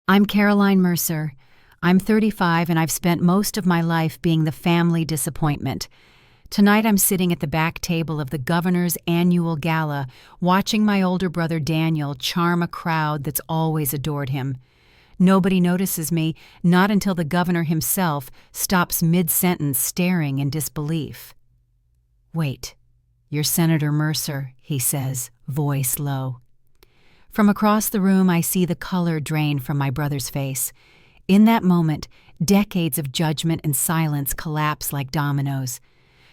I'm Caroline Mercer. I'm 35 and I've spent most of my life being the family disappointment. Tonight I'm sitting at the back table of the governor's annual gala, watching my older brother Daniel charm a crowd that's always adored him. Nobody notices me, not until the governor himself stops mid-sentence staring in disbelief. "Wait, you're Senator Mercer," he says, voice low. From across the room I see the color drain from my brother's face. In that moment, decades of judgment and silence collapse like dominoes.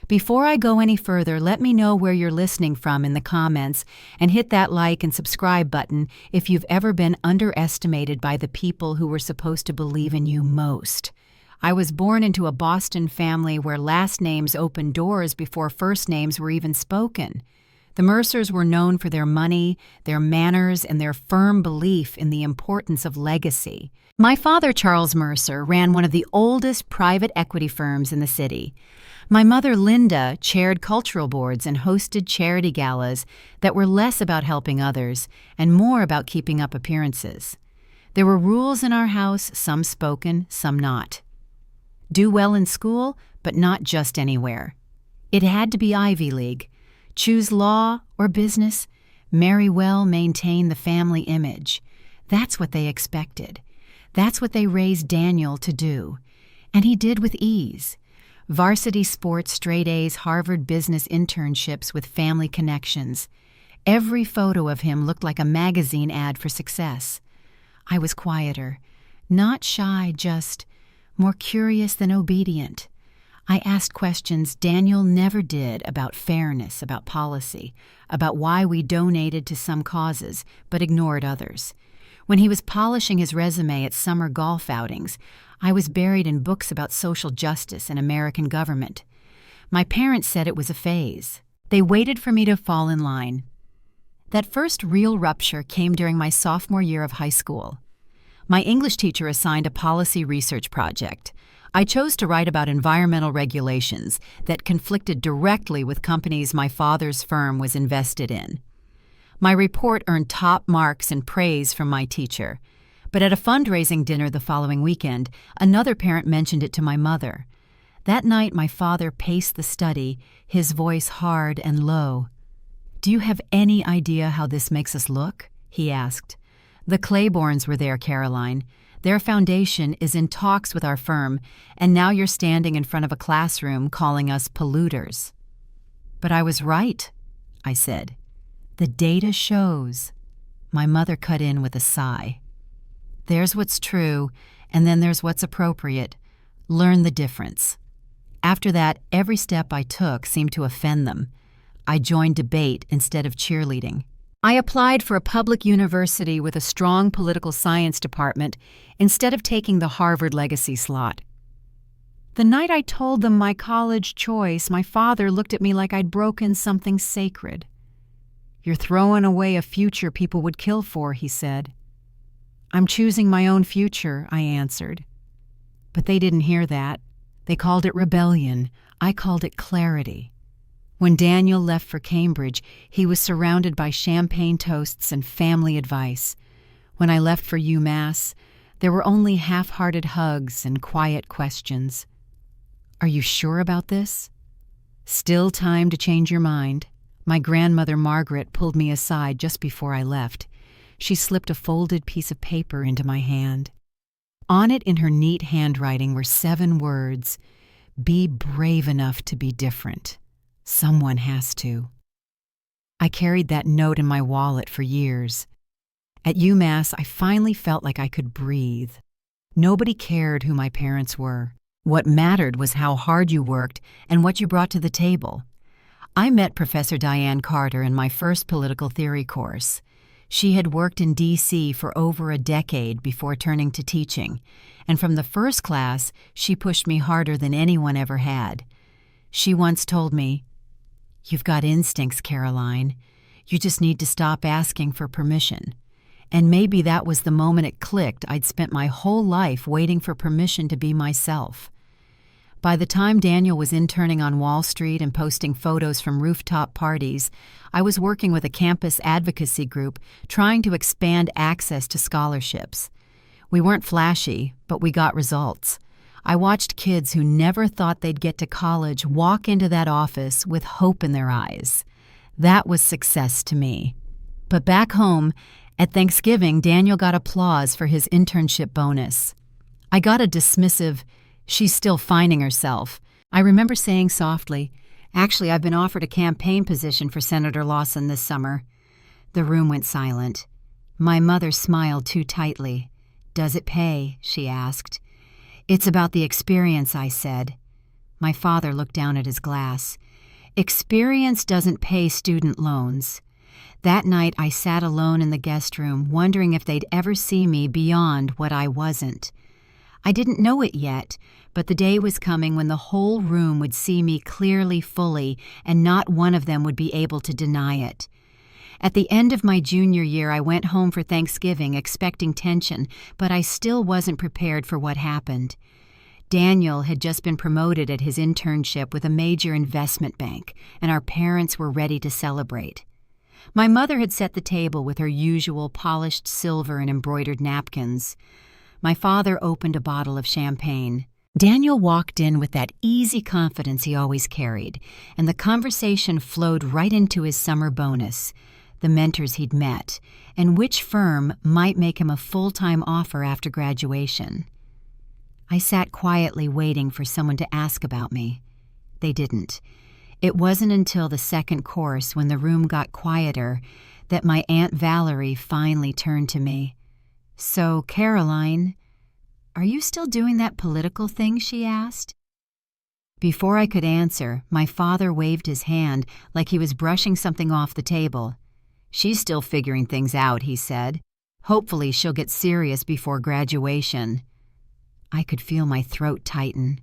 Before I go any further, let me know where you're listening from in the comments and hit that like and subscribe button if you've ever been underestimated by the people who were supposed to believe in you most. I was born into a Boston family where last names opened doors before first names were even spoken. The Mercers were known for their money, their manners, and their firm belief in the importance of legacy. My father, Charles Mercer, ran one of the oldest private equity firms in the city. My mother, Linda, chaired cultural boards and hosted charity galas that were less about helping others and more about keeping up appearances. There were rules in our house, some spoken, some not. Do well in school, but not just anywhere. It had to be Ivy League. Choose law or business. Marry well, maintain the family image. That's what they expected. That's what they raised Daniel to do. And he did with ease. Varsity sports, straight A's, Harvard business internships with family connections. Every photo of him looked like a magazine ad for success. I was quieter, not shy, just more curious than obedient. I asked questions Daniel never did about fairness, about policy, about why we donated to some causes but ignored others. When he was polishing his resume at summer golf outings, I was buried in books about social justice and American government. My parents said it was a phase. They waited for me to fall in line. That first real rupture came during my sophomore year of high school. My English teacher assigned a policy research project. I chose to write about environmental regulations that conflicted directly with companies my father's firm was invested in. My report earned top marks and praise from my teacher. But at a fundraising dinner the following weekend, another parent mentioned it to my mother. That night, my father paced the study, his voice hard and low. "Do you have any idea how this makes us look?" he asked. "The Claibornes were there, Caroline. Their foundation is in talks with our firm, and now you're standing in front of a classroom calling us polluters." "But I was right," I said. "The data shows." My mother cut in with a sigh. "There's what's true, and then there's what's appropriate. Learn the difference." After that, every step I took seemed to offend them. I joined debate instead of cheerleading. I applied for a public university with a strong political science department instead of taking the Harvard legacy slot. The night I told them my college choice, my father looked at me like I'd broken something sacred. "You're throwing away a future people would kill for," he said. "I'm choosing my own future," I answered. But they didn't hear that. They called it rebellion. I called it clarity. When Daniel left for Cambridge, he was surrounded by champagne toasts and family advice. When I left for UMass, there were only half-hearted hugs and quiet questions. "Are you sure about this?" "Still time to change your mind." My grandmother Margaret pulled me aside just before I left. She slipped a folded piece of paper into my hand. On it in her neat handwriting were 7 words: "Be brave enough to be different. Someone has to." I carried that note in my wallet for years. At UMass, I finally felt like I could breathe. Nobody cared who my parents were. What mattered was how hard you worked and what you brought to the table. I met Professor Diane Carter in my first political theory course. She had worked in D.C. for over a decade before turning to teaching, and from the first class, she pushed me harder than anyone ever had. She once told me, "You've got instincts, Caroline. You just need to stop asking for permission." And maybe that was the moment it clicked. I'd spent my whole life waiting for permission to be myself. By the time Daniel was interning on Wall Street and posting photos from rooftop parties, I was working with a campus advocacy group trying to expand access to scholarships. We weren't flashy, but we got results. I watched kids who never thought they'd get to college walk into that office with hope in their eyes. That was success to me. But back home, at Thanksgiving, Daniel got applause for his internship bonus. I got a dismissive, "She's still finding herself." I remember saying softly, "Actually, I've been offered a campaign position for Senator Lawson this summer." The room went silent. My mother smiled too tightly. "Does it pay?" she asked. "It's about the experience," I said. My father looked down at his glass. "Experience doesn't pay student loans." That night I sat alone in the guest room, wondering if they'd ever see me beyond what I wasn't. I didn't know it yet, but the day was coming when the whole room would see me clearly, fully, and not one of them would be able to deny it. At the end of my junior year, I went home for Thanksgiving expecting tension, but I still wasn't prepared for what happened. Daniel had just been promoted at his internship with a major investment bank, and our parents were ready to celebrate. My mother had set the table with her usual polished silver and embroidered napkins. My father opened a bottle of champagne. Daniel walked in with that easy confidence he always carried, and the conversation flowed right into his summer bonus, the mentors he'd met, and which firm might make him a full-time offer after graduation. I sat quietly waiting for someone to ask about me. They didn't. It wasn't until the second course, when the room got quieter, that my Aunt Valerie finally turned to me. "So, Caroline, are you still doing that political thing?" she asked. Before I could answer, my father waved his hand like he was brushing something off the table. "She's still figuring things out," he said. "Hopefully she'll get serious before graduation." I could feel my throat tighten.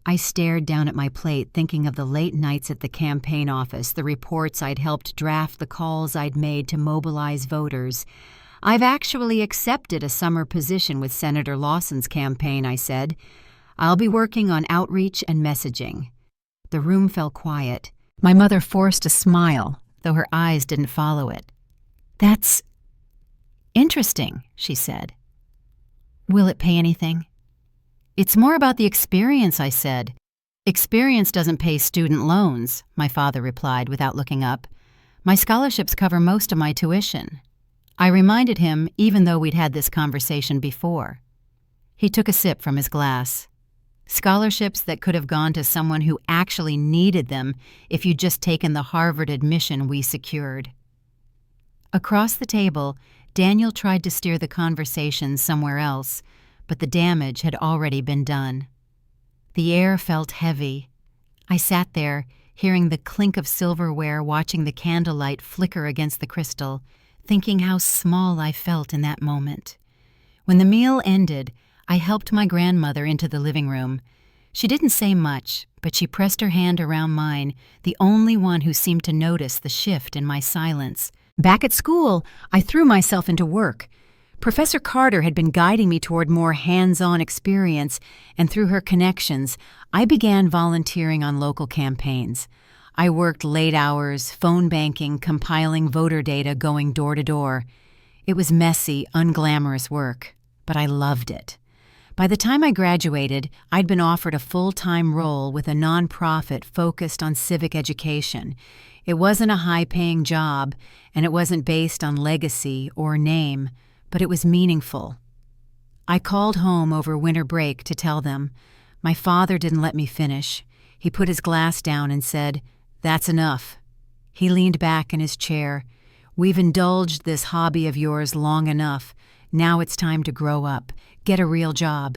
I stared down at my plate, thinking of the late nights at the campaign office, the reports I'd helped draft, the calls I'd made to mobilize voters. "I've actually accepted a summer position with Senator Lawson's campaign," I said. "I'll be working on outreach and messaging." The room fell quiet. My mother forced a smile, though her eyes didn't follow it. "That's interesting," she said. "Will it pay anything?" "It's more about the experience," I said. "Experience doesn't pay student loans," my father replied without looking up. "My scholarships cover most of my tuition." I reminded him, even though we'd had this conversation before. He took a sip from his glass. "Scholarships that could have gone to someone who actually needed them if you'd just taken the Harvard admission we secured." Across the table, Daniel tried to steer the conversation somewhere else, but the damage had already been done. The air felt heavy. I sat there, hearing the clink of silverware, watching the candlelight flicker against the crystal, thinking how small I felt in that moment. When the meal ended, I helped my grandmother into the living room. She didn't say much, but she pressed her hand around mine, the only one who seemed to notice the shift in my silence. Back at school, I threw myself into work. Professor Carter had been guiding me toward more hands-on experience, and through her connections, I began volunteering on local campaigns. I worked late hours, phone banking, compiling voter data, going door to door. It was messy, unglamorous work, but I loved it. By the time I graduated, I'd been offered a full-time role with a nonprofit focused on civic education. It wasn't a high-paying job, and it wasn't based on legacy or name, but it was meaningful. I called home over winter break to tell them. My father didn't let me finish. He put his glass down and said, "That's enough." He leaned back in his chair. "We've indulged this hobby of yours long enough. Now it's time to grow up. Get a real job."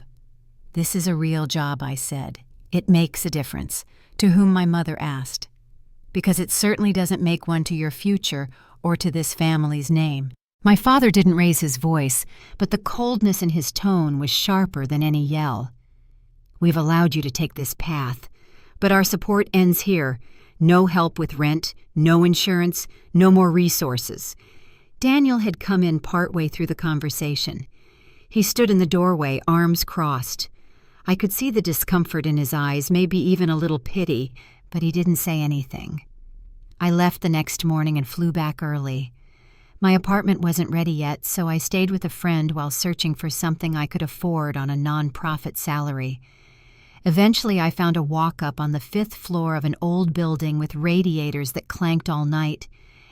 "This is a real job," I said. "It makes a difference." To whom my mother asked. "Because it certainly doesn't make one to your future or to this family's name." My father didn't raise his voice, but the coldness in his tone was sharper than any yell. "We've allowed you to take this path, but our support ends here. No help with rent, no insurance, no more resources." Daniel had come in partway through the conversation. He stood in the doorway, arms crossed. I could see the discomfort in his eyes, maybe even a little pity, but he didn't say anything. I left the next morning and flew back early. My apartment wasn't ready yet, so I stayed with a friend while searching for something I could afford on a nonprofit salary. Eventually, I found a walk-up on the 5th floor of an old building with radiators that clanked all night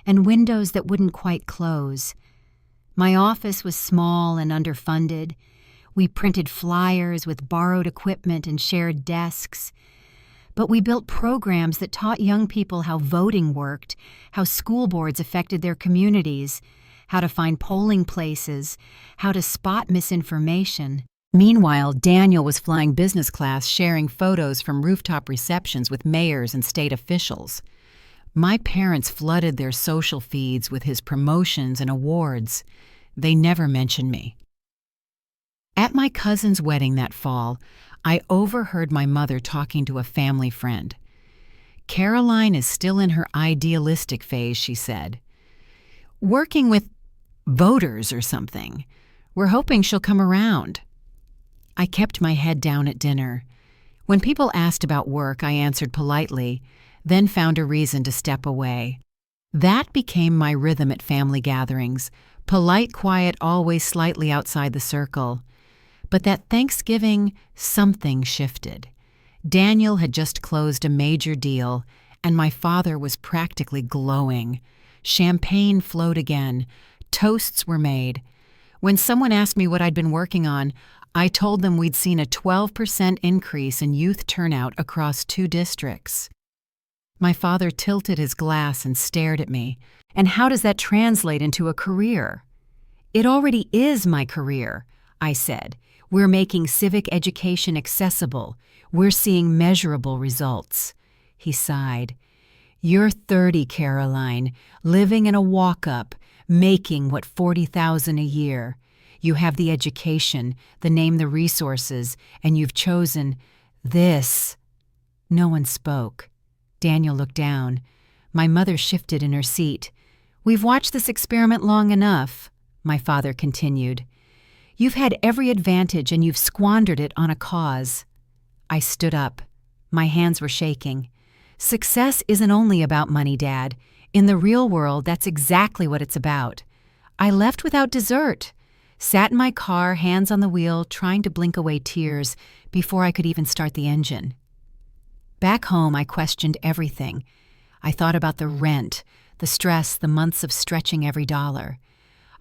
and windows that wouldn't quite close. My office was small and underfunded. We printed flyers with borrowed equipment and shared desks. But we built programs that taught young people how voting worked, how school boards affected their communities, how to find polling places, how to spot misinformation. Meanwhile, Daniel was flying business class, sharing photos from rooftop receptions with mayors and state officials. My parents flooded their social feeds with his promotions and awards. They never mentioned me. At my cousin's wedding that fall, I overheard my mother talking to a family friend. "Caroline is still in her idealistic phase," she said. "Working with voters or something. We're hoping she'll come around." I kept my head down at dinner. When people asked about work, I answered politely, then found a reason to step away. That became my rhythm at family gatherings, polite quiet always slightly outside the circle. But that Thanksgiving, something shifted. Daniel had just closed a major deal, and my father was practically glowing. Champagne flowed again. Toasts were made. When someone asked me what I'd been working on, I told them we'd seen a 12% increase in youth turnout across 2 districts. My father tilted his glass and stared at me. "And how does that translate into a career?" "It already is my career," I said. "We're making civic education accessible. We're seeing measurable results." He sighed. "You're 30, Caroline, living in a walk-up, making what, $40,000 a year. You have the education, the name, the resources, and you've chosen this." No one spoke. Daniel looked down. My mother shifted in her seat. "We've watched this experiment long enough," my father continued. "You've had every advantage and you've squandered it on a cause." I stood up. My hands were shaking. "Success isn't only about money, Dad. In the real world, that's exactly what it's about." I left without dessert. Sat in my car, hands on the wheel, trying to blink away tears before I could even start the engine. Back home, I questioned everything. I thought about the rent, the stress, the months of stretching every dollar.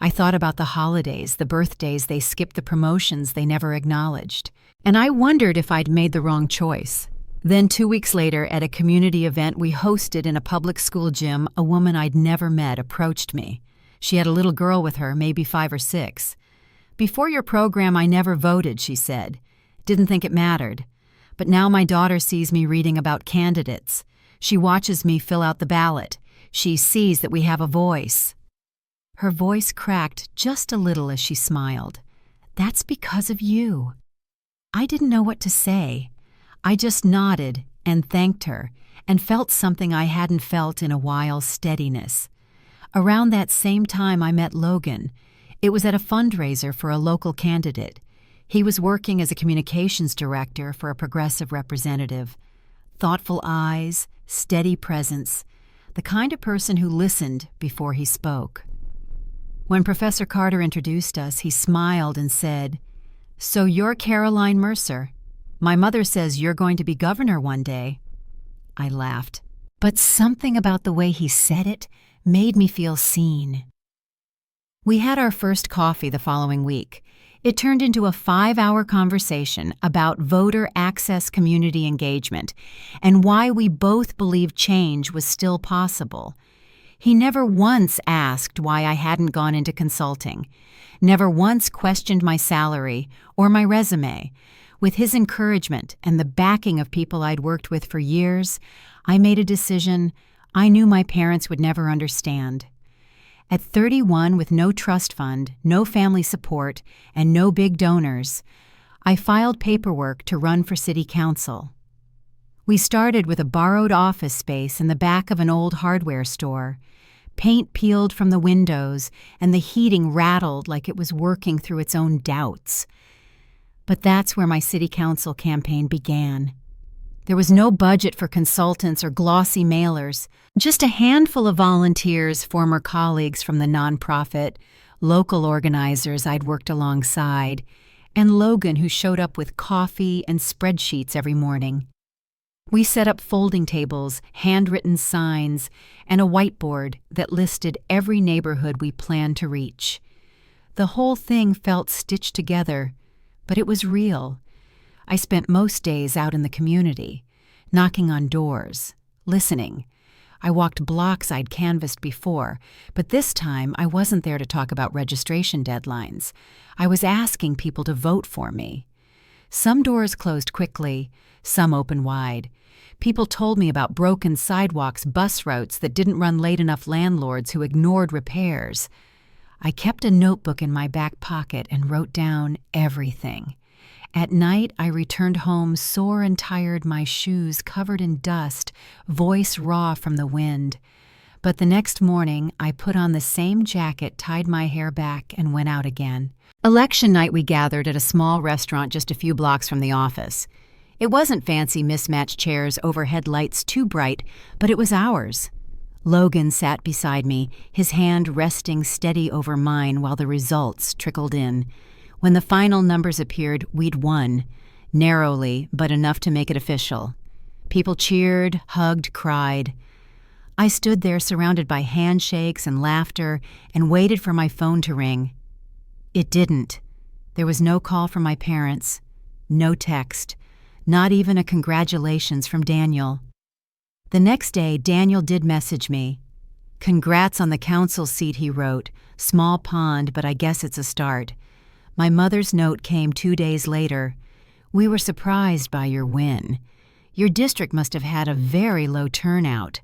I thought about the holidays, the birthdays they skipped, the promotions they never acknowledged. And I wondered if I'd made the wrong choice. Then 2 weeks later, at a community event we hosted in a public school gym, a woman I'd never met approached me. She had a little girl with her, maybe 5 or 6. "Before your program, I never voted," she said. "Didn't think it mattered. But now my daughter sees me reading about candidates. She watches me fill out the ballot. She sees that we have a voice." Her voice cracked just a little as she smiled. "That's because of you." I didn't know what to say. I just nodded and thanked her and felt something I hadn't felt in a while: steadiness. Around that same time I met Logan. It was at a fundraiser for a local candidate. He was working as a communications director for a progressive representative. Thoughtful eyes, steady presence, the kind of person who listened before he spoke. When Professor Carter introduced us, he smiled and said, "So you're Caroline Mercer. My mother says you're going to be governor one day." I laughed, but something about the way he said it made me feel seen. We had our first coffee the following week. It turned into a 5-hour conversation about voter access community engagement and why we both believed change was still possible. He never once asked why I hadn't gone into consulting, never once questioned my salary or my resume. With his encouragement and the backing of people I'd worked with for years, I made a decision I knew my parents would never understand. At 31, with no trust fund, no family support, and no big donors, I filed paperwork to run for city council. We started with a borrowed office space in the back of an old hardware store. Paint peeled from the windows, and the heating rattled like it was working through its own doubts. But that's where my city council campaign began. There was no budget for consultants or glossy mailers, just a handful of volunteers, former colleagues from the nonprofit, local organizers I'd worked alongside, and Logan, who showed up with coffee and spreadsheets every morning. We set up folding tables, handwritten signs, and a whiteboard that listed every neighborhood we planned to reach. The whole thing felt stitched together, but it was real. I spent most days out in the community, knocking on doors, listening. I walked blocks I'd canvassed before, but this time I wasn't there to talk about registration deadlines. I was asking people to vote for me. Some doors closed quickly, some opened wide. People told me about broken sidewalks, bus routes that didn't run late enough, landlords who ignored repairs. I kept a notebook in my back pocket and wrote down everything. At night, I returned home sore and tired, my shoes covered in dust, voice raw from the wind. But the next morning, I put on the same jacket, tied my hair back, and went out again. Election night, we gathered at a small restaurant just a few blocks from the office. It wasn't fancy mismatched chairs, overhead lights too bright, but it was ours. Logan sat beside me, his hand resting steady over mine while the results trickled in. When the final numbers appeared, we'd won. Narrowly, but enough to make it official. People cheered, hugged, cried. I stood there surrounded by handshakes and laughter and waited for my phone to ring. It didn't. There was no call from my parents, no text, not even a congratulations from Daniel. The next day, Daniel did message me. "Congrats on the council seat," he wrote. "Small pond, but I guess it's a start." My mother's note came 2 days later. "We were surprised by your win. Your district must have had a very low turnout."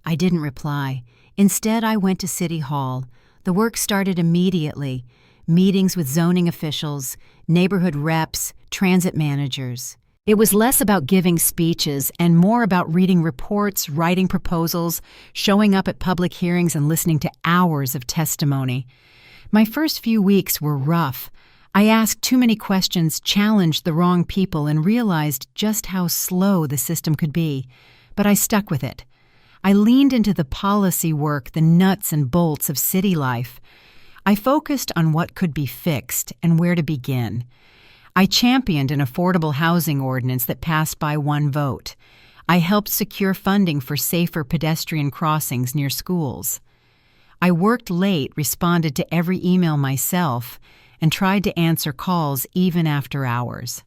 I didn't reply. Instead, I went to City Hall. The work started immediately. Meetings with zoning officials, neighborhood reps, transit managers. It was less about giving speeches and more about reading reports, writing proposals, showing up at public hearings, and listening to hours of testimony. My first few weeks were rough. I asked too many questions, challenged the wrong people, and realized just how slow the system could be. But I stuck with it. I leaned into the policy work, the nuts and bolts of city life. I focused on what could be fixed and where to begin. I championed an affordable housing ordinance that passed by 1 vote. I helped secure funding for safer pedestrian crossings near schools. I worked late, responded to every email myself, and tried to answer calls even after hours.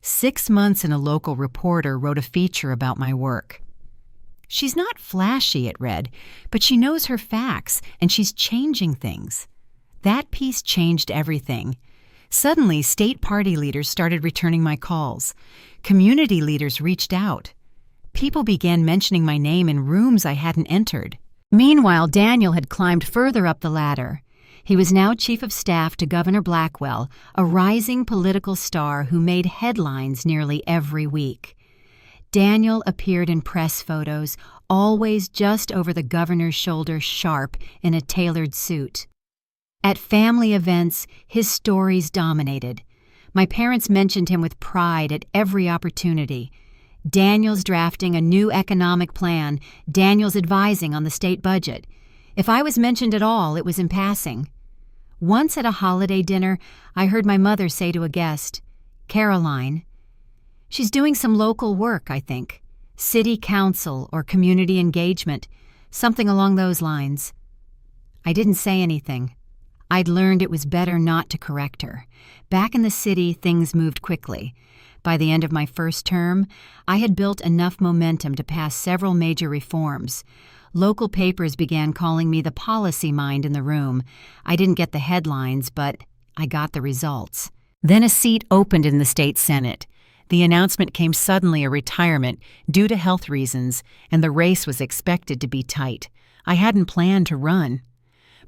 6 months and a local reporter wrote a feature about my work. "She's not flashy," it read, "but she knows her facts, and she's changing things." That piece changed everything. Suddenly, state party leaders started returning my calls. Community leaders reached out. People began mentioning my name in rooms I hadn't entered. Meanwhile, Daniel had climbed further up the ladder. He was now chief of staff to Governor Blackwell, a rising political star who made headlines nearly every week. Daniel appeared in press photos, always just over the governor's shoulder, sharp in a tailored suit. At family events, his stories dominated. My parents mentioned him with pride at every opportunity. Daniel's drafting a new economic plan, Daniel's advising on the state budget. If I was mentioned at all, it was in passing. Once at a holiday dinner, I heard my mother say to a guest, "Caroline, she's doing some local work, I think. City council or community engagement, something along those lines." I didn't say anything. I'd learned it was better not to correct her. Back in the city, things moved quickly. By the end of my first term, I had built enough momentum to pass several major reforms. Local papers began calling me the policy mind in the room. I didn't get the headlines, but I got the results. Then a seat opened in the state Senate. The announcement came suddenly, a retirement due to health reasons, and the race was expected to be tight. I hadn't planned to run.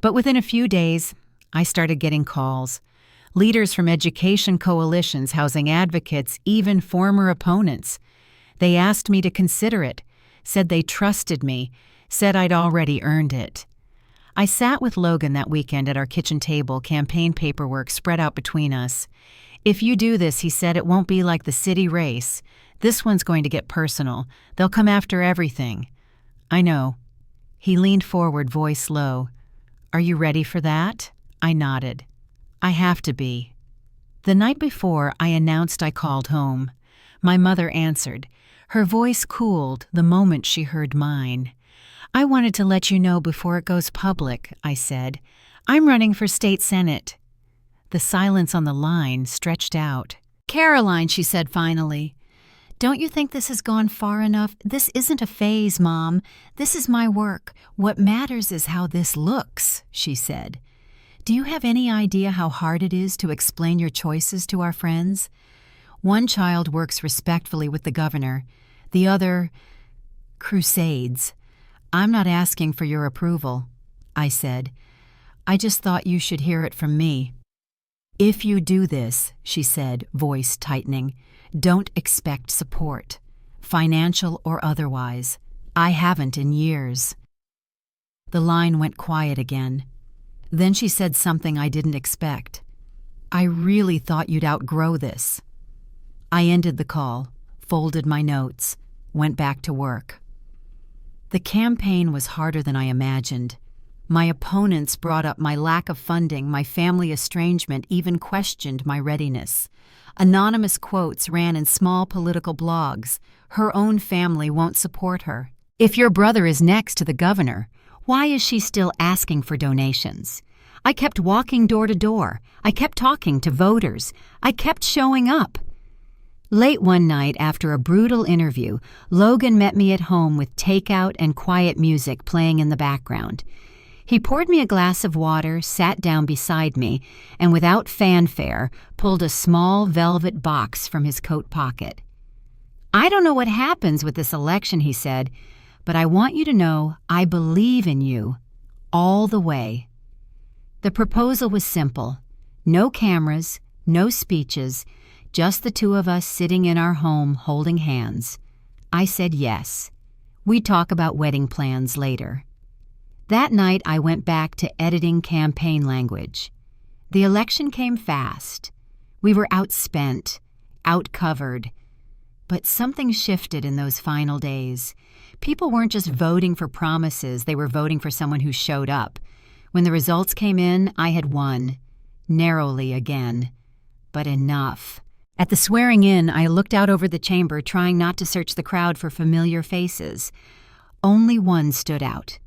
But within a few days, I started getting calls. Leaders from education coalitions, housing advocates, even former opponents. They asked me to consider it, said they trusted me, said I'd already earned it. I sat with Logan that weekend at our kitchen table, campaign paperwork spread out between us. "If you do this," he said, "it won't be like the city race. This one's going to get personal. They'll come after everything. I know. He leaned forward, voice low. Are you ready for that? I nodded. I have to be. The night before, I announced I called home. My mother answered. Her voice cooled the moment she heard mine. I wanted to let you know before it goes public, I said. I'm running for state senate. The silence on the line stretched out. Caroline, she said finally. Don't you think this has gone far enough? This isn't a phase, Mom. This is my work. What matters is how this looks, she said. Do you have any idea how hard it is to explain your choices to our friends? One child works respectfully with the governor. The other crusades. I'm not asking for your approval, I said. I just thought you should hear it from me. If you do this, she said, voice tightening, don't expect support, financial or otherwise. I haven't in years. The line went quiet again. Then she said something I didn't expect. I really thought you'd outgrow this. I ended the call, folded my notes, went back to work. The campaign was harder than I imagined. My opponents brought up my lack of funding, my family estrangement, even questioned my readiness. Anonymous quotes ran in small political blogs. Her own family won't support her. If your brother is next to the governor, why is she still asking for donations? I kept walking door to door. I kept talking to voters. I kept showing up. Late one night, after a brutal interview, Logan met me at home with takeout and quiet music playing in the background. He poured me a glass of water, sat down beside me, and without fanfare, pulled a small velvet box from his coat pocket. I don't know what happens with this election, he said, but I want you to know I believe in you, all the way. The proposal was simple. No cameras, no speeches, just the two of us sitting in our home holding hands. I said yes. We'd talk about wedding plans later. That night, I went back to editing campaign language. The election came fast. We were outspent, outcovered. But something shifted in those final days. People weren't just voting for promises, they were voting for someone who showed up. When the results came in, I had won. Narrowly again. But enough. At the swearing-in, I looked out over the chamber, trying not to search the crowd for familiar faces. Only one stood out.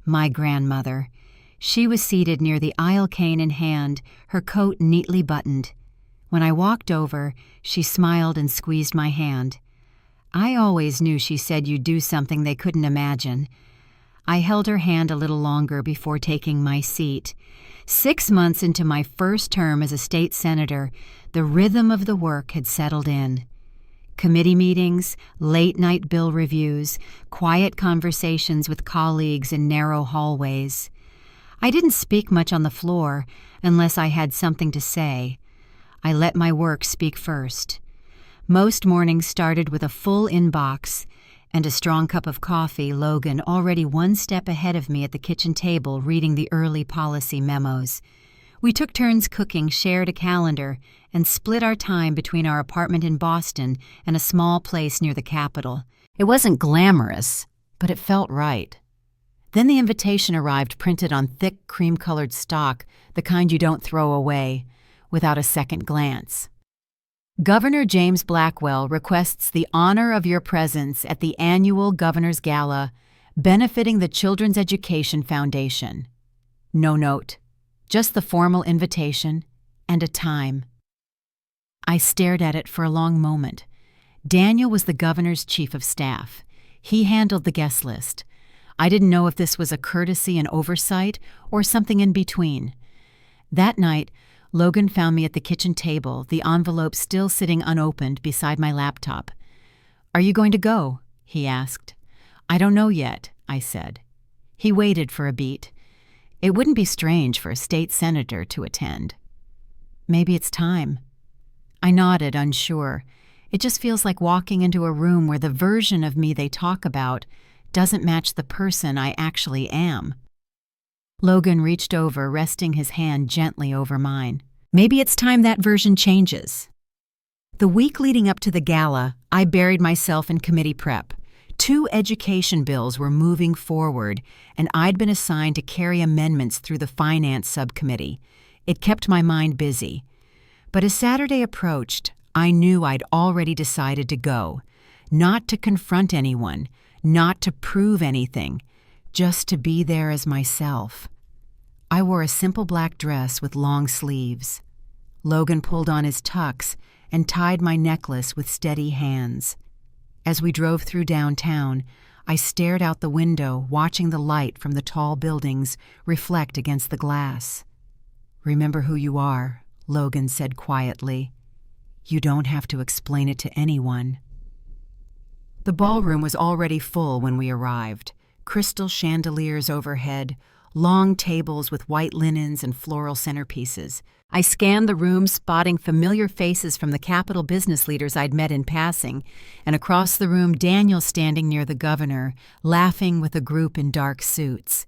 My grandmother. She was seated near the aisle cane in hand, her coat neatly buttoned. When I walked over, she smiled and squeezed my hand. I always knew she said you'd do something they couldn't imagine. I held her hand a little longer before taking my seat. 6 months into my first term as a state senator, the rhythm of the work had settled in. Committee meetings, late-night bill reviews, quiet conversations with colleagues in narrow hallways. I didn't speak much on the floor unless I had something to say. I let my work speak first. Most mornings started with a full inbox and a strong cup of coffee, Logan already one step ahead of me at the kitchen table reading the early policy memos. We took turns cooking, shared a calendar, and split our time between our apartment in Boston and a small place near the Capitol. It wasn't glamorous, but it felt right. Then the invitation arrived printed on thick cream-colored stock, the kind you don't throw away, without a second glance. Governor James Blackwell requests the honor of your presence at the annual Governor's Gala, benefiting the Children's Education Foundation. No note. Just the formal invitation and a time. I stared at it for a long moment. Daniel was the governor's chief of staff. He handled the guest list. I didn't know if this was a courtesy and oversight or something in between. That night, Logan found me at the kitchen table, the envelope still sitting unopened beside my laptop. Are you going to go? He asked. I don't know yet, I said. He waited for a beat. It wouldn't be strange for a state senator to attend. Maybe it's time. I nodded, unsure. It just feels like walking into a room where the version of me they talk about doesn't match the person I actually am. Logan reached over, resting his hand gently over mine. Maybe it's time that version changes. The week leading up to the gala, I buried myself in committee prep. 2 education bills were moving forward, and I'd been assigned to carry amendments through the finance subcommittee. It kept my mind busy. But as Saturday approached, I knew I'd already decided to go. Not to confront anyone, not to prove anything, just to be there as myself. I wore a simple black dress with long sleeves. Logan pulled on his tux and tied my necklace with steady hands. As we drove through downtown, I stared out the window, watching the light from the tall buildings reflect against the glass. "Remember who you are," Logan said quietly. "You don't have to explain it to anyone." The ballroom was already full when we arrived. Crystal chandeliers overhead, long tables with white linens and floral centerpieces. I scanned the room, spotting familiar faces from the Capitol business leaders I'd met in passing, and across the room Daniel standing near the governor, laughing with a group in dark suits.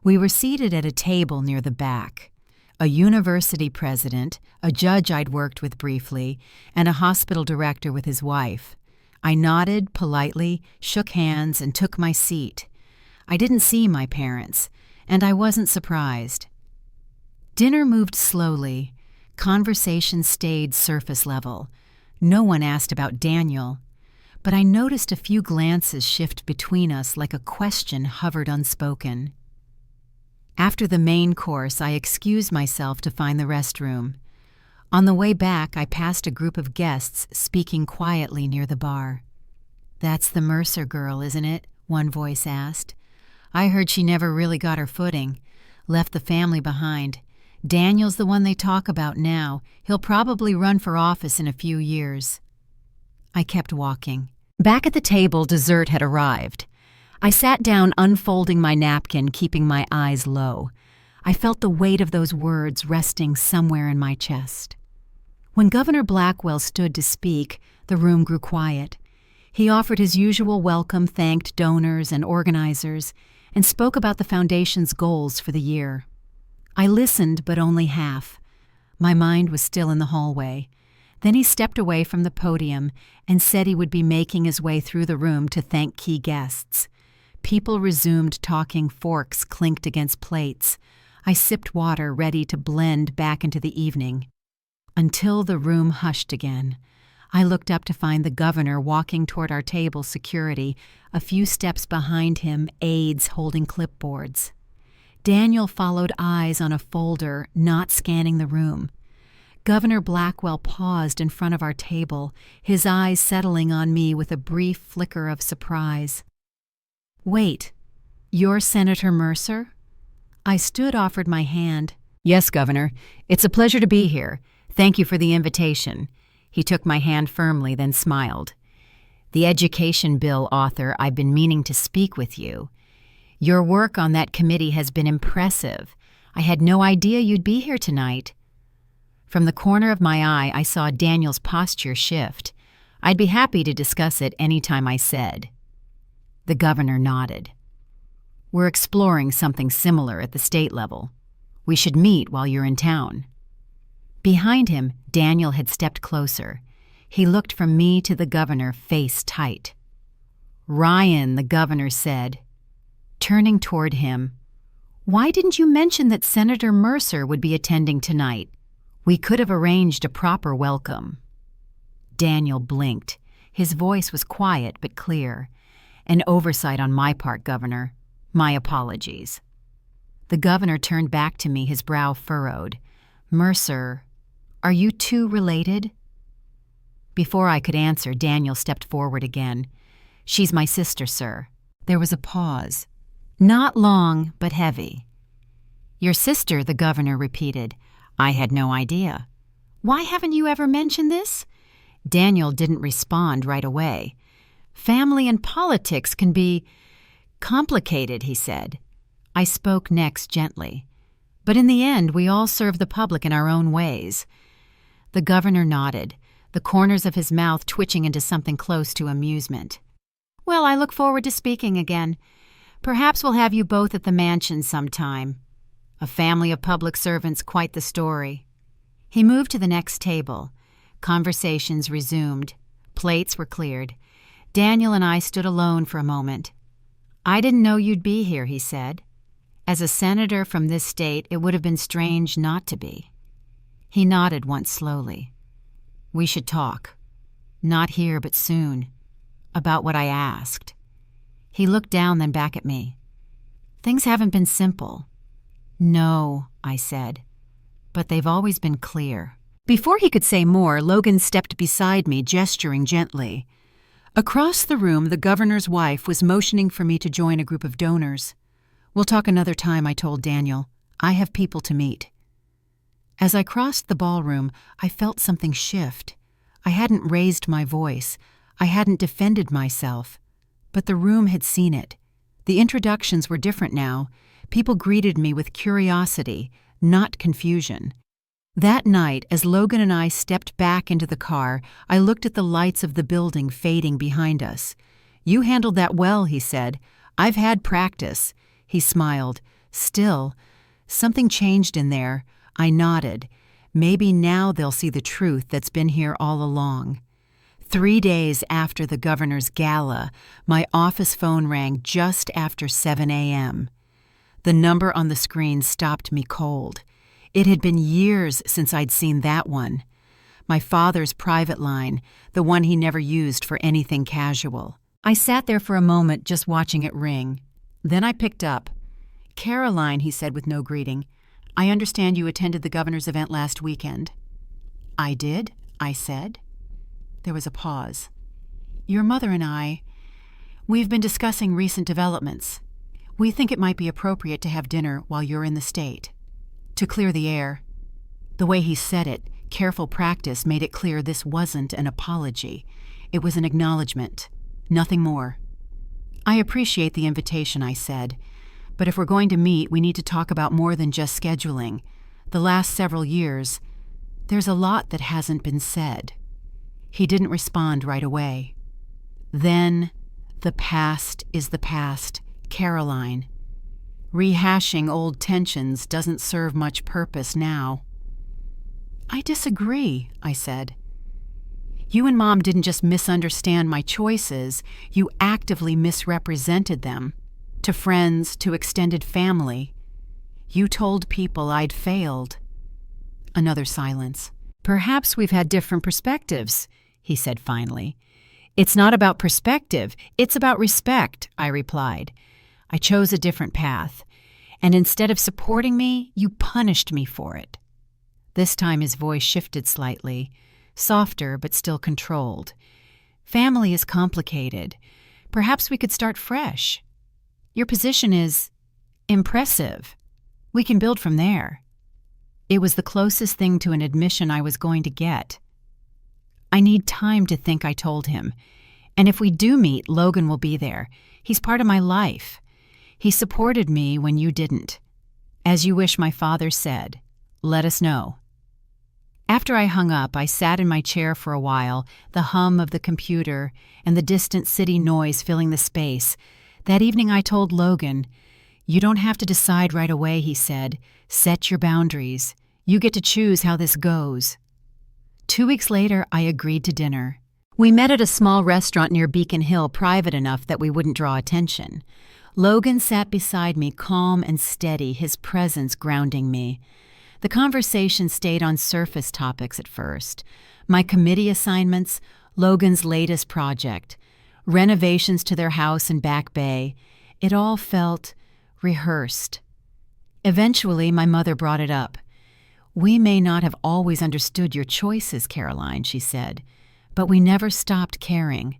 We were seated at a table near the back. A university president, a judge I'd worked with briefly, and a hospital director with his wife. I nodded politely, shook hands, and took my seat. I didn't see my parents, and I wasn't surprised. Dinner moved slowly. Conversation stayed surface level. No one asked about Daniel, but I noticed a few glances shift between us like a question hovered unspoken. After the main course, I excused myself to find the restroom. On the way back, I passed a group of guests speaking quietly near the bar. "That's the Mercer girl, isn't it?" one voice asked. "I heard she never really got her footing. Left the family behind. Daniel's the one they talk about now. He'll probably run for office in a few years." I kept walking. Back at the table, dessert had arrived. I sat down, unfolding my napkin, keeping my eyes low. I felt the weight of those words resting somewhere in my chest. When Governor Blackwell stood to speak, the room grew quiet. He offered his usual welcome, thanked donors and organizers, and spoke about the foundation's goals for the year. I listened, but only half. My mind was still in the hallway. Then he stepped away from the podium and said he would be making his way through the room to thank key guests. People resumed talking, forks clinked against plates. I sipped water, ready to blend back into the evening. Until the room hushed again. I looked up to find the governor walking toward our table security, a few steps behind him, aides holding clipboards. Daniel followed eyes on a folder, not scanning the room. Governor Blackwell paused in front of our table, his eyes settling on me with a brief flicker of surprise. "Wait, you're Senator Mercer?" I stood, offered my hand. "Yes, Governor. It's a pleasure to be here. Thank you for the invitation." He took my hand firmly, then smiled. "The education bill author, I've been meaning to speak with you. Your work on that committee has been impressive. I had no idea you'd be here tonight." From the corner of my eye, I saw Daniel's posture shift. I'd be happy to discuss it any time, I said. The governor nodded. "We're exploring something similar at the state level. We should meet while you're in town." Behind him, Daniel had stepped closer. He looked from me to the governor, face tight. "Ryan," the governor said. Turning toward him, "Why didn't you mention that Senator Mercer would be attending tonight? We could have arranged a proper welcome." Daniel blinked. His voice was quiet but clear. "An oversight on my part, Governor. My apologies." The governor turned back to me, his brow furrowed. "Mercer, are you two related?" Before I could answer, Daniel stepped forward again. "She's my sister, sir." There was a pause. Not long, but heavy. "Your sister," the governor repeated. I had no idea. "Why haven't you ever mentioned this?" Daniel didn't respond right away. "Family and politics can be complicated," he said. I spoke next gently. "But in the end, we all serve the public in our own ways." The governor nodded, the corners of his mouth twitching into something close to amusement. "Well, I look forward to speaking again. Perhaps we'll have you both at the mansion sometime. A family of public servants, quite the story." He moved to the next table. Conversations resumed. Plates were cleared. Daniel and I stood alone for a moment. "I didn't know you'd be here," he said. "As a senator from this state, it would have been strange not to be." He nodded once slowly. "We should talk. Not here, but soon. About what I asked." He looked down, then back at me. "Things haven't been simple." "No," I said, "but they've always been clear." Before he could say more, Logan stepped beside me, gesturing gently. Across the room, the governor's wife was motioning for me to join a group of donors. "We'll talk another time," I told Daniel. "I have people to meet." As I crossed the ballroom, I felt something shift. I hadn't raised my voice. I hadn't defended myself. But the room had seen it. The introductions were different now. People greeted me with curiosity, not confusion. That night, as Logan and I stepped back into the car, I looked at the lights of the building fading behind us. "You handled that well," he said. "I've had practice." He smiled. "Still, something changed in there." I nodded. "Maybe now they'll see the truth that's been here all along." 3 days after the governor's gala, my office phone rang just after 7 a.m. The number on the screen stopped me cold. It had been years since I'd seen that one. My father's private line, the one he never used for anything casual. I sat there for a moment just watching it ring. Then I picked up. "Caroline," he said with no greeting, "I understand you attended the governor's event last weekend." "I did," I said. There was a pause. "Your mother and we've been discussing recent developments. We think it might be appropriate to have dinner while you're in the state. To clear the air." The way he said it, careful practice, made it clear this wasn't an apology. It was an acknowledgement. Nothing more. "I appreciate the invitation," I said. "But if we're going to meet, we need to talk about more than just scheduling. The last several years, there's a lot that hasn't been said." He didn't respond right away. "Then, the past is the past, Caroline. Rehashing old tensions doesn't serve much purpose now." "I disagree," I said. "You and Mom didn't just misunderstand my choices, you actively misrepresented them. To friends, to extended family. You told people I'd failed." Another silence. "Perhaps we've had different perspectives," he said finally. "It's not about perspective, it's about respect," I replied. "I chose a different path, and instead of supporting me, you punished me for it." This time his voice shifted slightly, softer but still controlled. "Family is complicated. Perhaps we could start fresh. Your position is impressive. We can build from there." It was the closest thing to an admission I was going to get. "I need time to think," I told him. "And if we do meet, Logan will be there. He's part of my life. He supported me when you didn't. As you wish, my father said. Let us know." After I hung up, I sat in my chair for a while, the hum of the computer and the distant city noise filling the space. That evening I told Logan, "You don't have to decide right away," he said. "Set your boundaries. You get to choose how this goes." 2 weeks later, I agreed to dinner. We met at a small restaurant near Beacon Hill, private enough that we wouldn't draw attention. Logan sat beside me, calm and steady, his presence grounding me. The conversation stayed on surface topics at first. My committee assignments, Logan's latest project, renovations to their house in Back Bay. It all felt rehearsed. Eventually, my mother brought it up. "We may not have always understood your choices, Caroline," she said, "but we never stopped caring.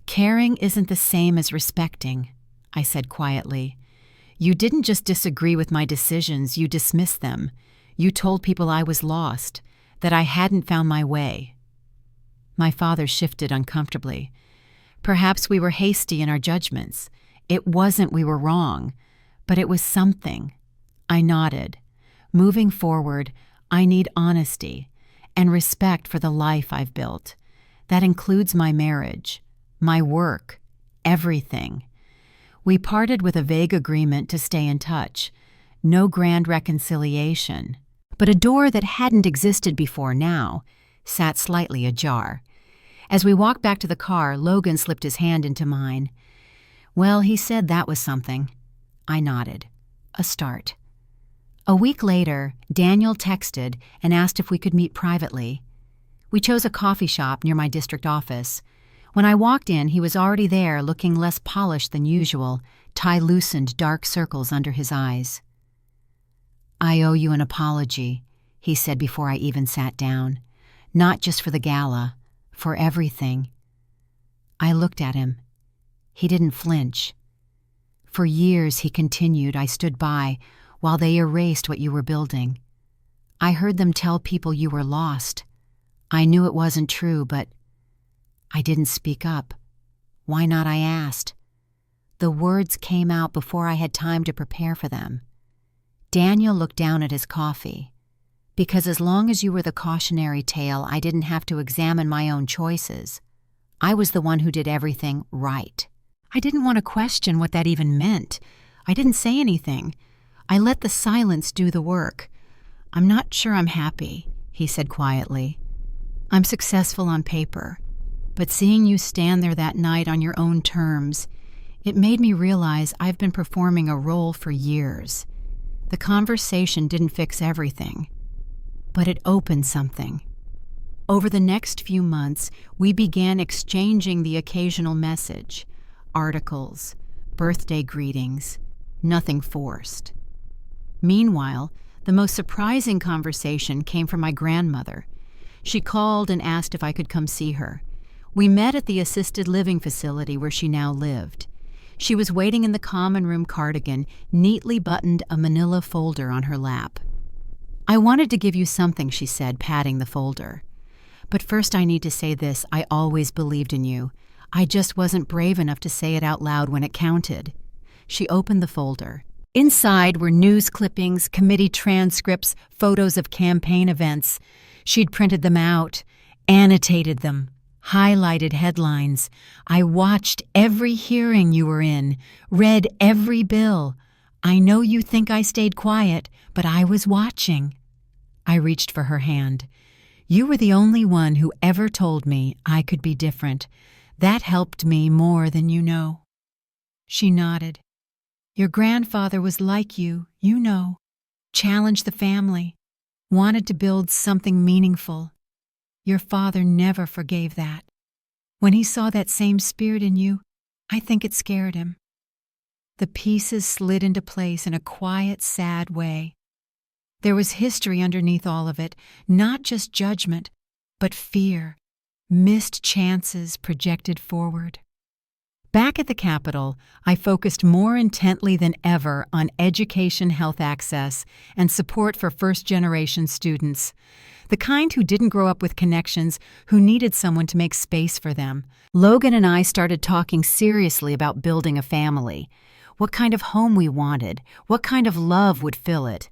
Caring isn't the same as respecting," I said quietly. "You didn't just disagree with my decisions, you dismissed them. You told people I was lost, that I hadn't found my way." My father shifted uncomfortably. "Perhaps we were hasty in our judgments. It wasn't we were wrong, but it was something." I nodded. "Moving forward, I need honesty and respect for the life I've built. That includes my marriage, my work, everything." We parted with a vague agreement to stay in touch. No grand reconciliation, but a door that hadn't existed before now, sat slightly ajar. As we walked back to the car, Logan slipped his hand into mine. "Well, he said that was something." I nodded. A start. A week later, Daniel texted and asked if we could meet privately. We chose a coffee shop near my district office. When I walked in, he was already there, looking less polished than usual, tie loosened, dark circles under his eyes. "I owe you an apology," he said before I even sat down. "Not just for the gala, for everything." I looked at him. He didn't flinch. "For years," he continued, "I stood by while they erased what you were building. I heard them tell people you were lost. I knew it wasn't true, but I didn't speak up. Why not, I asked. The words came out before I had time to prepare for them." Daniel looked down at his coffee. "Because as long as you were the cautionary tale, I didn't have to examine my own choices. I was the one who did everything right. I didn't want to question what that even meant. I didn't say anything. I let the silence do the work. I'm not sure I'm happy," he said quietly. "I'm successful on paper. But seeing you stand there that night on your own terms, it made me realize I've been performing a role for years. The conversation didn't fix everything, but it opened something." Over the next few months, we began exchanging the occasional message, articles, birthday greetings, nothing forced. Meanwhile, the most surprising conversation came from my grandmother. She called and asked if I could come see her. We met at the assisted living facility where she now lived. She was waiting in the common room cardigan, neatly buttoned a manila folder on her lap. "I wanted to give you something," she said, patting the folder. "But first I need to say this, I always believed in you. I just wasn't brave enough to say it out loud when it counted." She opened the folder. Inside were news clippings, committee transcripts, photos of campaign events. She'd printed them out, annotated them, highlighted headlines. "I watched every hearing you were in, read every bill. I know you think I stayed quiet, but I was watching." I reached for her hand. "You were the only one who ever told me I could be different. That helped me more than you know." She nodded. "Your grandfather was like you know. Challenged the family. Wanted to build something meaningful. Your father never forgave that. When he saw that same spirit in you, I think it scared him." The pieces slid into place in a quiet, sad way. There was history underneath all of it, not just judgment, but fear, missed chances projected forward. Back at the Capitol, I focused more intently than ever on education, health access, and support for first-generation students, the kind who didn't grow up with connections, who needed someone to make space for them. Logan and I started talking seriously about building a family, what kind of home we wanted, what kind of love would fill it.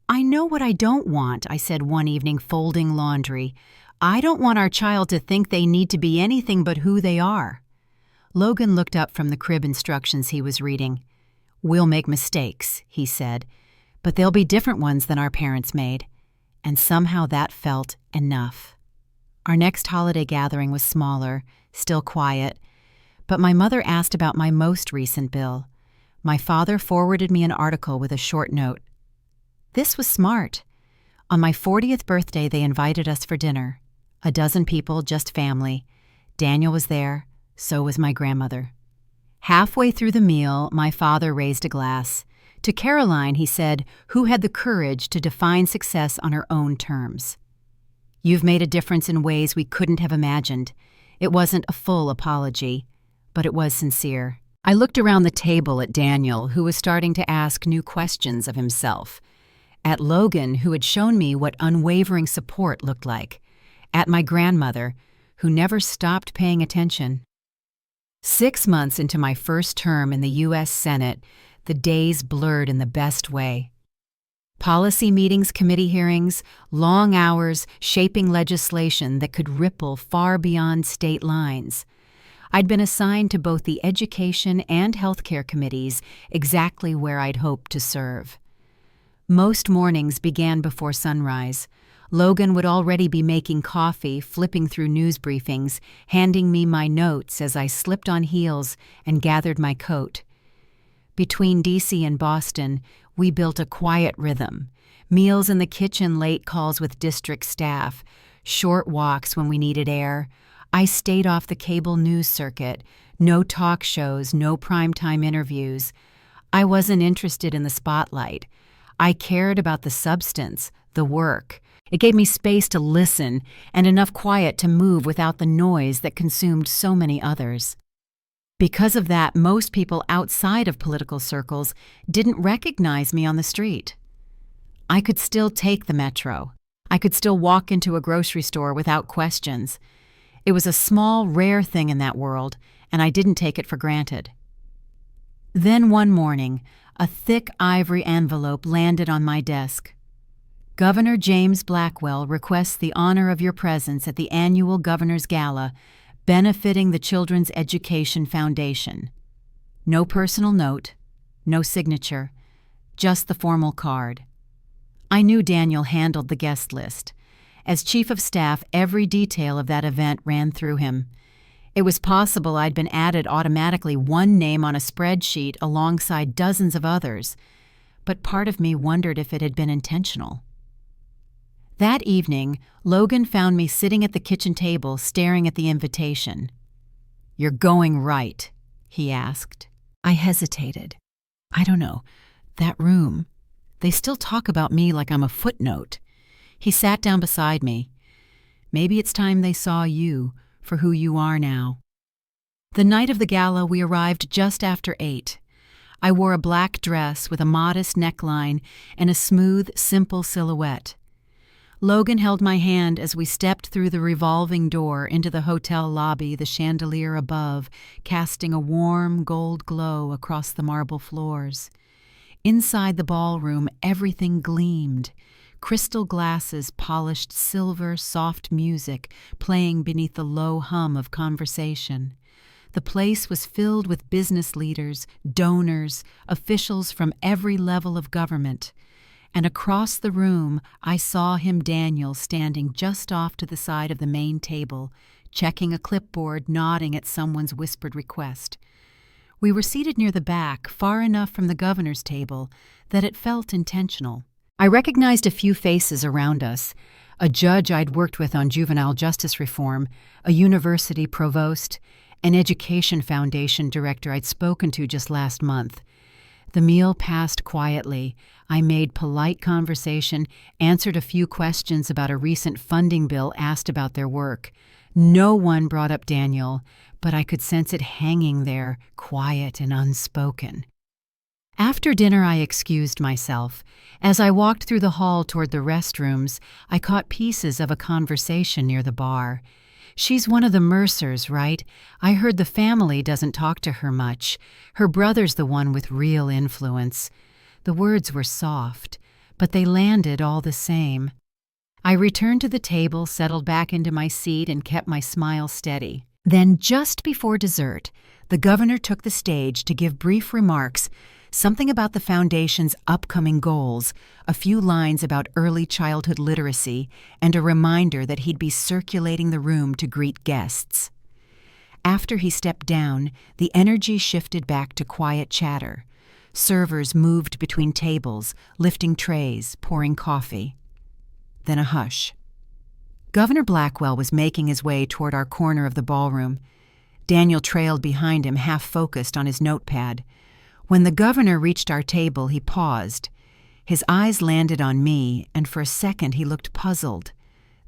"I know what I don't want," I said one evening, folding laundry. "I don't want our child to think they need to be anything but who they are." Logan looked up from the crib instructions he was reading. "We'll make mistakes," he said, "but they'll be different ones than our parents made." And somehow that felt enough. Our next holiday gathering was smaller, still quiet, but my mother asked about my most recent bill. My father forwarded me an article with a short note. This was smart. On my 40th birthday, they invited us for dinner. A dozen people, just family. Daniel was there. So was my grandmother. Halfway through the meal, my father raised a glass. To Caroline, he said, who had the courage to define success on her own terms. "You've made a difference in ways we couldn't have imagined." It wasn't a full apology, but it was sincere. I looked around the table at Daniel, who was starting to ask new questions of himself. At Logan, who had shown me what unwavering support looked like. At my grandmother, who never stopped paying attention. 6 months into my first term in the U.S. Senate, the days blurred in the best way. Policy meetings, committee hearings, long hours shaping legislation that could ripple far beyond state lines. I'd been assigned to both the education and healthcare committees, exactly where I'd hoped to serve. Most mornings began before sunrise. Logan would already be making coffee, flipping through news briefings, handing me my notes as I slipped on heels and gathered my coat. Between D.C. and Boston, we built a quiet rhythm. Meals in the kitchen, late calls with district staff, short walks when we needed air. I stayed off the cable news circuit. No talk shows, no primetime interviews. I wasn't interested in the spotlight. I cared about the substance, the work. It gave me space to listen and enough quiet to move without the noise that consumed so many others. Because of that, most people outside of political circles didn't recognize me on the street. I could still take the metro. I could still walk into a grocery store without questions. It was a small, rare thing in that world, and I didn't take it for granted. Then one morning, a thick ivory envelope landed on my desk. Governor James Blackwell requests the honor of your presence at the annual Governor's Gala, benefiting the Children's Education Foundation. No personal note, no signature, just the formal card. I knew Daniel handled the guest list. As chief of staff, every detail of that event ran through him. It was possible I'd been added automatically, one name on a spreadsheet alongside dozens of others, but part of me wondered if it had been intentional. That evening, Logan found me sitting at the kitchen table staring at the invitation. "You're going right?" he asked. I hesitated. I don't know. That room. They still talk about me like I'm a footnote. He sat down beside me. "Maybe it's time they saw you for who you are now." The night of the gala, we arrived just after 8. I wore a black dress with a modest neckline and a smooth, simple silhouette. Logan held my hand as we stepped through the revolving door into the hotel lobby, the chandelier above casting a warm gold glow across the marble floors. Inside the ballroom, everything gleamed. Crystal glasses, polished silver, soft music playing beneath the low hum of conversation. The place was filled with business leaders, donors, officials from every level of government. And across the room, I saw him, Daniel, standing just off to the side of the main table, checking a clipboard, nodding at someone's whispered request. We were seated near the back, far enough from the governor's table that it felt intentional. I recognized a few faces around us: a judge I'd worked with on juvenile justice reform, a university provost, an education foundation director I'd spoken to just last month. The meal passed quietly. I made polite conversation, answered a few questions about a recent funding bill, asked about their work. No one brought up Daniel, but I could sense it hanging there, quiet and unspoken. After dinner, I excused myself. As I walked through the hall toward the restrooms, I caught pieces of a conversation near the bar. "She's one of the Mercers, right? I heard the family doesn't talk to her much. Her brother's the one with real influence." The words were soft, but they landed all the same. I returned to the table, settled back into my seat, and kept my smile steady. Then, just before dessert, the governor took the stage to give brief remarks, something about the foundation's upcoming goals, a few lines about early childhood literacy, and a reminder that he'd be circulating the room to greet guests. After he stepped down, the energy shifted back to quiet chatter. Servers moved between tables, lifting trays, pouring coffee. Then a hush. Governor Blackwell was making his way toward our corner of the ballroom. Daniel trailed behind him, half-focused on his notepad. When the governor reached our table, he paused. His eyes landed on me, and for a second he looked puzzled.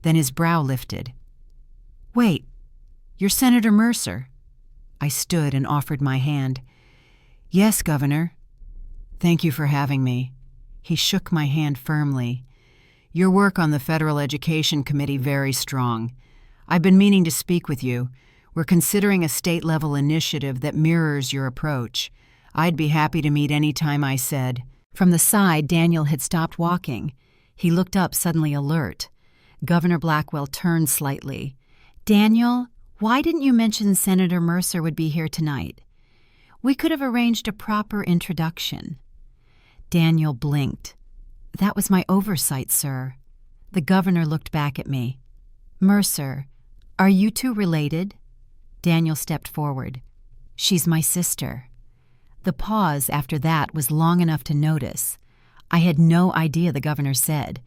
Then his brow lifted. "Wait, you're Senator Mercer." I stood and offered my hand. "Yes, Governor." "Thank you for having me." He shook my hand firmly. "Your work on the Federal Education Committee very strong. I've been meaning to speak with you. We're considering a state-level initiative that mirrors your approach. I'd be happy to meet any time I said." From the side, Daniel had stopped walking. He looked up, suddenly alert. Governor Blackwell turned slightly. "Daniel, why didn't you mention Senator Mercer would be here tonight? We could have arranged a proper introduction." Daniel blinked. "That was my oversight, sir." The governor looked back at me. "Mercer, are you two related?" Daniel stepped forward. "She's my sister." The pause after that was long enough to notice. I had no idea, the governor said.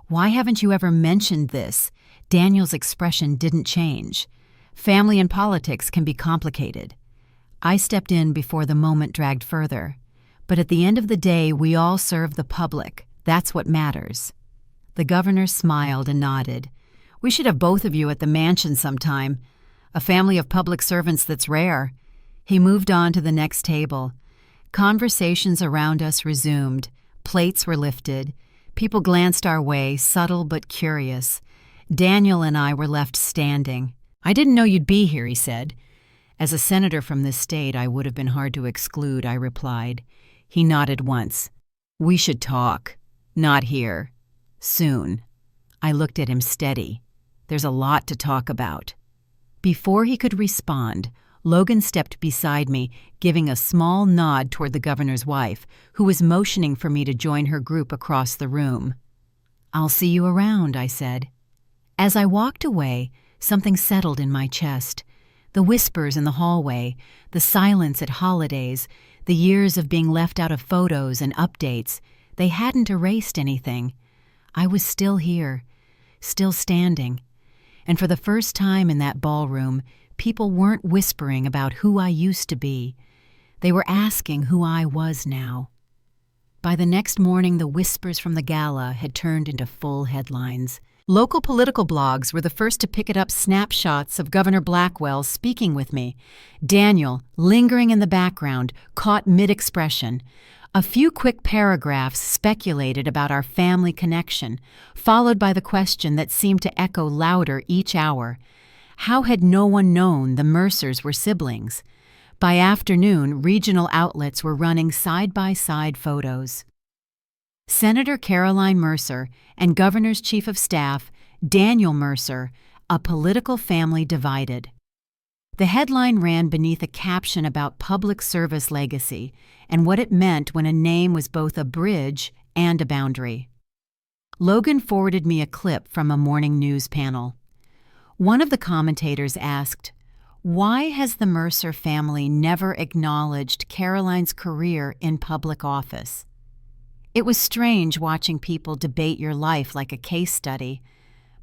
"Why haven't you ever mentioned this?" Daniel's expression didn't change. Family and politics can be complicated. I stepped in before the moment dragged further. But at the end of the day, we all serve the public. That's what matters. The governor smiled and nodded. "We should have both of you at the mansion sometime. A family of public servants that's rare." He moved on to the next table. Conversations around us resumed. Plates were lifted. People glanced our way, subtle but curious. Daniel and I were left standing. "I didn't know you'd be here," he said. "As a senator from this state, I would have been hard to exclude," I replied. He nodded once. "We should talk. Not here. Soon." I looked at him steady. "There's a lot to talk about." Before he could respond, Logan stepped beside me, giving a small nod toward the governor's wife, who was motioning for me to join her group across the room. "I'll see you around," I said. As I walked away, something settled in my chest. The whispers in the hallway, the silence at holidays, the years of being left out of photos and updates, they hadn't erased anything. I was still here, still standing. And for the first time in that ballroom, people weren't whispering about who I used to be. They were asking who I was now. By the next morning, the whispers from the gala had turned into full headlines. Local political blogs were the first to pick it up snapshots of Governor Blackwell speaking with me. Daniel, lingering in the background, caught mid-expression. A few quick paragraphs speculated about our family connection, followed by the question that seemed to echo louder each hour. How had no one known the Mercers were siblings? By afternoon, regional outlets were running side-by-side photos. Senator Caroline Mercer and Governor's Chief of Staff, Daniel Mercer, a political family divided. The headline ran beneath a caption about public service legacy and what it meant when a name was both a bridge and a boundary. Logan forwarded me a clip from a morning news panel. One of the commentators asked, "Why has the Mercer family never acknowledged Caroline's career in public office?" It was strange watching people debate your life like a case study,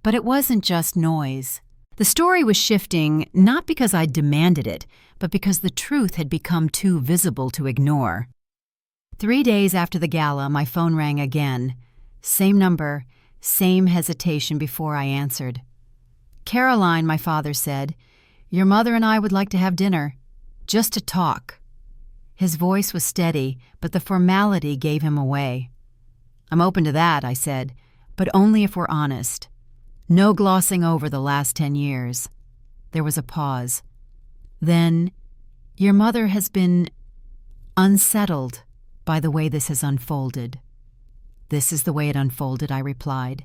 but it wasn't just noise. The story was shifting not because I demanded it, but because the truth had become too visible to ignore. 3 days after the gala, my phone rang again. Same number, same hesitation before I answered. "Caroline," my father said, "your mother and I would like to have dinner. Just to talk." His voice was steady, but the formality gave him away. "I'm open to that," I said, "but only if we're honest. No glossing over the last 10 years. There was a pause. Then, "Your mother has been unsettled by the way this has unfolded." "This is the way it unfolded," I replied.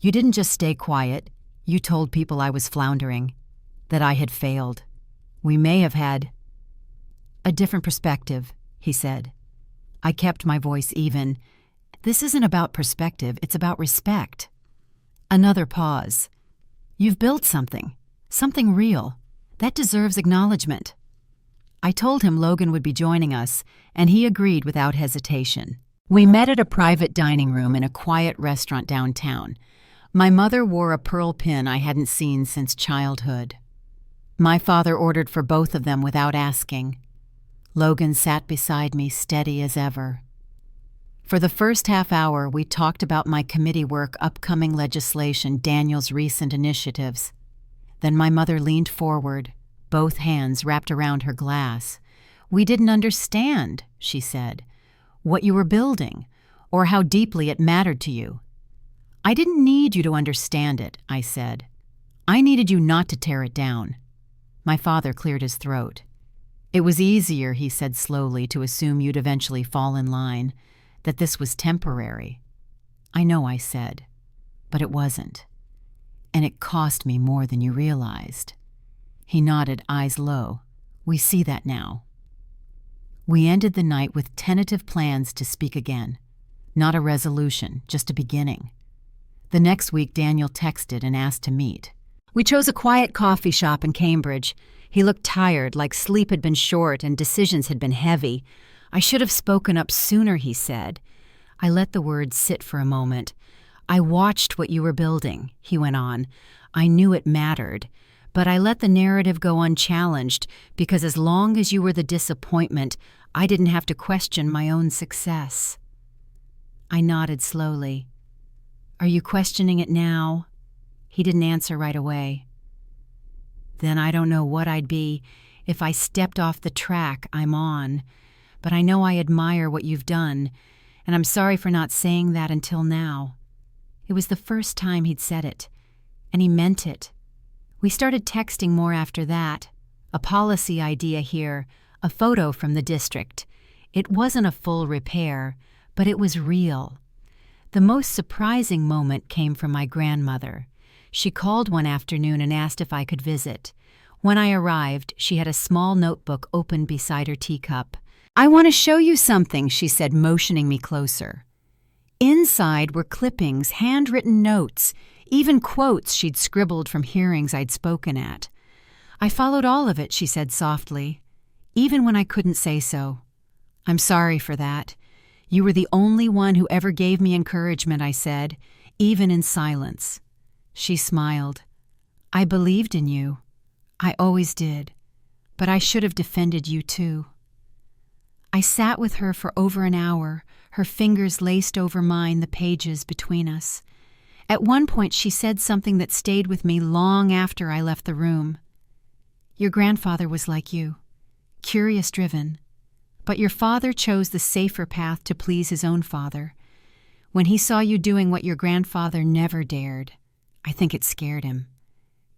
"You didn't just stay quiet. You told people I was floundering, that I had failed. We may have had a different perspective," he said. I kept my voice even. "This isn't about perspective, it's about respect." Another pause. "You've built something real. That deserves acknowledgement." I told him Logan would be joining us, and he agreed without hesitation. We met at a private dining room in a quiet restaurant downtown. My mother wore a pearl pin I hadn't seen since childhood. My father ordered for both of them without asking. Logan sat beside me, steady as ever. For the first half hour, we talked about my committee work, upcoming legislation, Daniel's recent initiatives. Then my mother leaned forward, both hands wrapped around her glass. "We didn't understand," she said, "what you were building, or how deeply it mattered to you." "I didn't need you to understand it," I said. "I needed you not to tear it down." My father cleared his throat. "It was easier," he said slowly, "to assume you'd eventually fall in line, that this was temporary." "I know," I said, "but it wasn't. And it cost me more than you realized." He nodded, eyes low. "We see that now." We ended the night with tentative plans to speak again. Not a resolution, just a beginning. The next week, Daniel texted and asked to meet. We chose a quiet coffee shop in Cambridge. He looked tired, like sleep had been short and decisions had been heavy. I should have spoken up sooner, he said. I let the words sit for a moment. I watched what you were building, he went on. I knew it mattered. But I let the narrative go unchallenged because as long as you were the disappointment, I didn't have to question my own success. I nodded slowly. Are you questioning it now? He didn't answer right away. Then I don't know what I'd be if I stepped off the track I'm on, but I know I admire what you've done, and I'm sorry for not saying that until now. It was the first time he'd said it, and he meant it. We started texting more after that. A policy idea here, a photo from the district. It wasn't a full repair, but it was real. The most surprising moment came from my grandmother. She called one afternoon and asked if I could visit. When I arrived, she had a small notebook open beside her teacup. I want to show you something, she said, motioning me closer. Inside were clippings, handwritten notes, even quotes she'd scribbled from hearings I'd spoken at. I followed all of it, she said softly, even when I couldn't say so. I'm sorry for that. You were the only one who ever gave me encouragement, I said, even in silence. She smiled. I believed in you. I always did. But I should have defended you too. I sat with her for over an hour, her fingers laced over mine, the pages between us. At one point she said something that stayed with me long after I left the room. Your grandfather was like you, curious-driven. But your father chose the safer path to please his own father. When he saw you doing what your grandfather never dared, I think it scared him.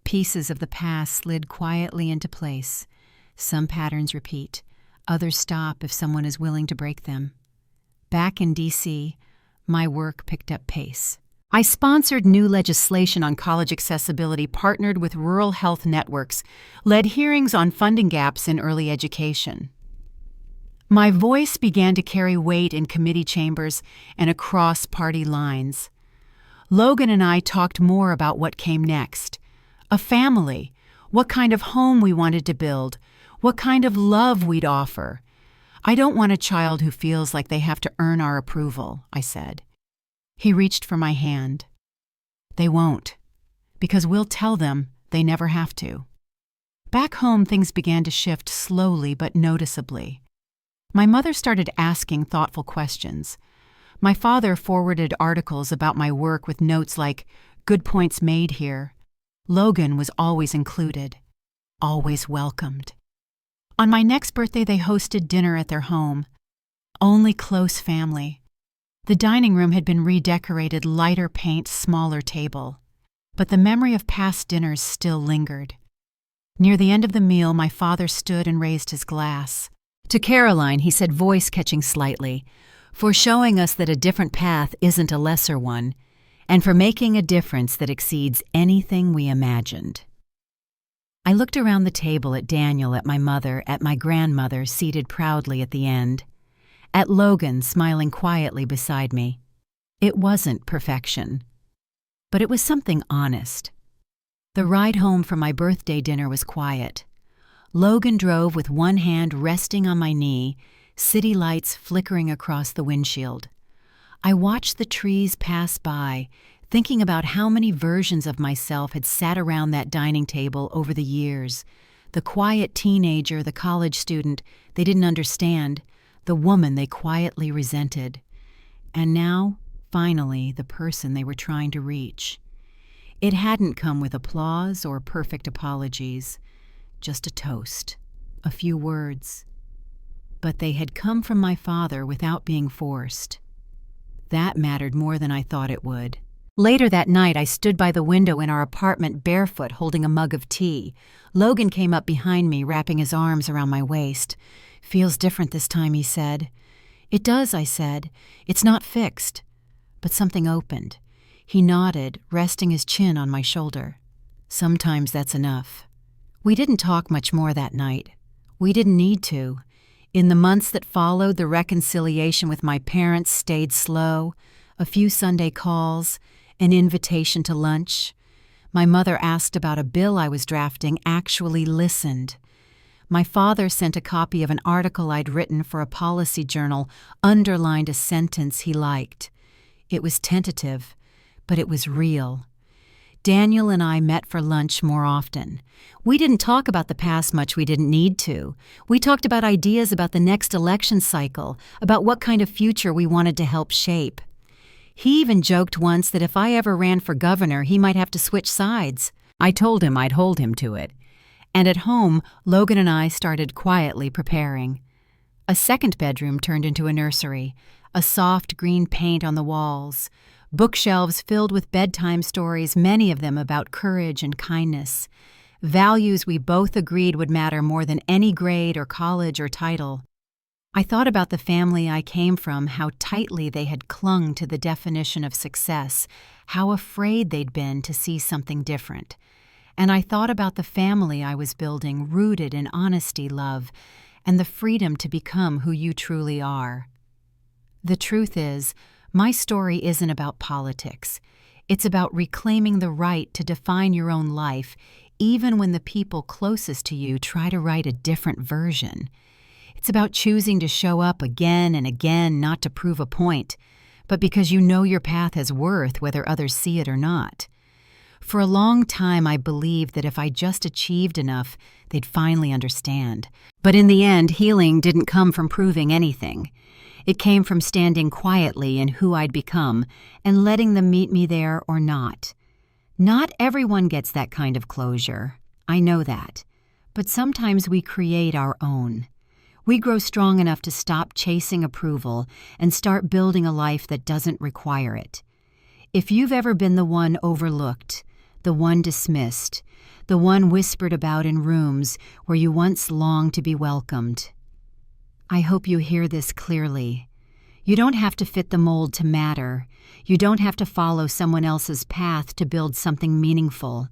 Pieces of the past slid quietly into place. Some patterns repeat, others stop if someone is willing to break them. Back in D.C., my work picked up pace. I sponsored new legislation on college accessibility, partnered with rural health networks, led hearings on funding gaps in early education. My voice began to carry weight in committee chambers and across party lines. Logan and I talked more about what came next. A family, what kind of home we wanted to build, what kind of love we'd offer. I don't want a child who feels like they have to earn our approval, I said. He reached for my hand. They won't, because we'll tell them they never have to. Back home, things began to shift slowly but noticeably. My mother started asking thoughtful questions. My father forwarded articles about my work with notes like, "Good points made here." Logan was always included, always welcomed. On my next birthday, they hosted dinner at their home. Only close family. The dining room had been redecorated, lighter paint, smaller table. But the memory of past dinners still lingered. Near the end of the meal, my father stood and raised his glass. To Caroline, he said, voice catching slightly, for showing us that a different path isn't a lesser one, and for making a difference that exceeds anything we imagined. I looked around the table at Daniel, at my mother, at my grandmother seated proudly at the end, at Logan smiling quietly beside me. It wasn't perfection, but it was something honest. The ride home from my birthday dinner was quiet. Logan drove with one hand resting on my knee, city lights flickering across the windshield. I watched the trees pass by, thinking about how many versions of myself had sat around that dining table over the years. The quiet teenager, the college student they didn't understand, the woman they quietly resented. And now, finally, the person they were trying to reach. It hadn't come with applause or perfect apologies. Just a toast, a few words. But they had come from my father without being forced. That mattered more than I thought it would. Later that night, I stood by the window in our apartment barefoot, holding a mug of tea. Logan came up behind me, wrapping his arms around my waist. Feels different this time, he said. It does, I said. It's not fixed. But something opened. He nodded, resting his chin on my shoulder. Sometimes that's enough. We didn't talk much more that night. We didn't need to. In the months that followed, the reconciliation with my parents stayed slow, a few Sunday calls, An invitation to lunch. My mother asked about a bill I was drafting, actually listened. My father sent a copy of an article I'd written for a policy journal, underlined a sentence he liked. It was tentative, but it was real. Daniel and I met for lunch more often. We didn't talk about the past much, we didn't need to. We talked about ideas about the next election cycle, about what kind of future we wanted to help shape. He even joked once that if I ever ran for governor, he might have to switch sides. I told him I'd hold him to it. And at home, Logan and I started quietly preparing. A second bedroom turned into a nursery, a soft green paint on the walls, bookshelves filled with bedtime stories, many of them about courage and kindness, values we both agreed would matter more than any grade or college or title. I thought about the family I came from, how tightly they had clung to the definition of success, how afraid they'd been to see something different. And I thought about the family I was building, rooted in honesty, love, and the freedom to become who you truly are. The truth is, my story isn't about politics. It's about reclaiming the right to define your own life, even when the people closest to you try to write a different version. It's about choosing to show up again and again, not to prove a point, but because you know your path has worth whether others see it or not. For a long time, I believed that if I just achieved enough, they'd finally understand. But in the end, healing didn't come from proving anything. It came from standing quietly in who I'd become and letting them meet me there or not. Not everyone gets that kind of closure. I know that. But sometimes we create our own. We grow strong enough to stop chasing approval and start building a life that doesn't require it. If you've ever been the one overlooked, the one dismissed, the one whispered about in rooms where you once longed to be welcomed, I hope you hear this clearly. You don't have to fit the mold to matter. You don't have to follow someone else's path to build something meaningful.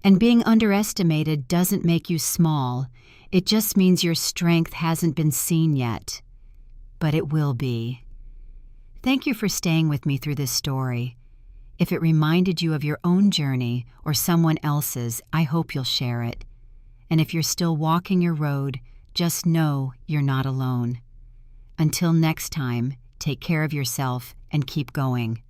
And being underestimated doesn't make you small. It just means your strength hasn't been seen yet. But it will be. Thank you for staying with me through this story. If it reminded you of your own journey or someone else's, I hope you'll share it. And if you're still walking your road, just know you're not alone. Until next time, take care of yourself and keep going.